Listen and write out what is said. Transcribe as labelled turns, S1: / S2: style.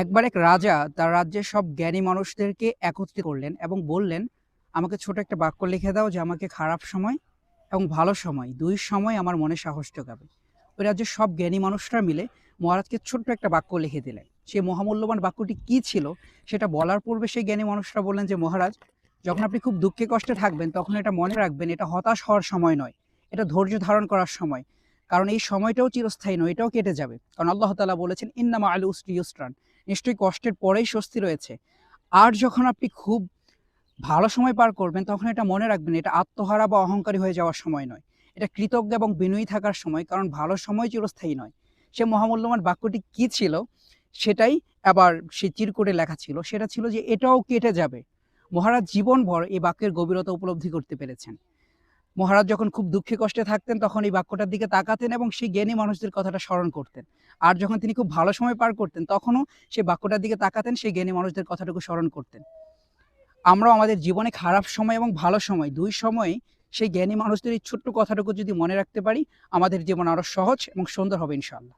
S1: একবার এক রাজা তার রাজ্যের সব জ্ঞানী মানুষদেরকে একত্রিত করলেন এবং বললেন, আমাকে ছোট একটা বাক্য লিখে দাও যে আমাকে খারাপ সময় এবং ভালো সময় দুই সময় আমার মনে সাহস যোগাবে। ওই রাজ্যের সব জ্ঞানী মানুষরা মিলে মহারাজকে ছোট্ট একটা বাক্য লিখে দিলেন। সেই মহামূল্যবান বাক্যটি কি ছিল সেটা বলার পূর্বে সেই জ্ঞানী মানুষরা বললেন যে, মহারাজ, যখন আপনি খুব দুঃখে কষ্টে থাকবেন তখন এটা মনে রাখবেন, এটা হতাশ হওয়ার সময় নয়, এটা ধৈর্য ধারণ করার সময়। কারণ এই সময়টাও চিরস্থায়ী নয়, এটাও কেটে যাবে। কারণ আল্লাহ তাআলা বলেছেন, ইন্নামা আল উসরি ইউসরান, নিশ্চয়ই কষ্টের পরেই স্বস্তি রয়েছে। আর যখন আপনি খুব ভালো সময় পার করবেন তখন এটা মনে রাখবেন, এটা আত্মহারা বা অহংকারী হয়ে যাওয়ার সময় নয়, এটা কৃতজ্ঞ এবং বিনয়ী থাকার সময়। কারণ ভালো সময় চিরস্থায়ী নয়। সে মহামূল্যবান বাক্যটি কি ছিল সেটাই আবার সে চিরকুটে লেখা ছিল, সেটা ছিল যে এটাও কেটে যাবে। মহারাজ জীবনভর এই বাক্যের গভীরতা উপলব্ধি করতে পেরেছেন। মহারাজ যখন খুব দুঃখে কষ্টে থাকতেন তখন এই বাক্যটার দিকে তাকাতেন এবং সেই জ্ঞানী মানুষদের কথাটা স্মরণ করতেন। আর যখন তিনি খুব ভালো সময় পার করতেন তখনও সেই বাক্যটার দিকে তাকাতেন, সেই জ্ঞানী মানুষদের কথাটুকু স্মরণ করতেন। আমরাও আমাদের জীবনে খারাপ সময় এবং ভালো সময় দুই সময়েই সেই জ্ঞানী মানুষদের এই ছোট্ট কথাটুকু যদি মনে রাখতে পারি, আমাদের জীবন আরো সহজ এবং সুন্দর হবে ইনশাআল্লাহ।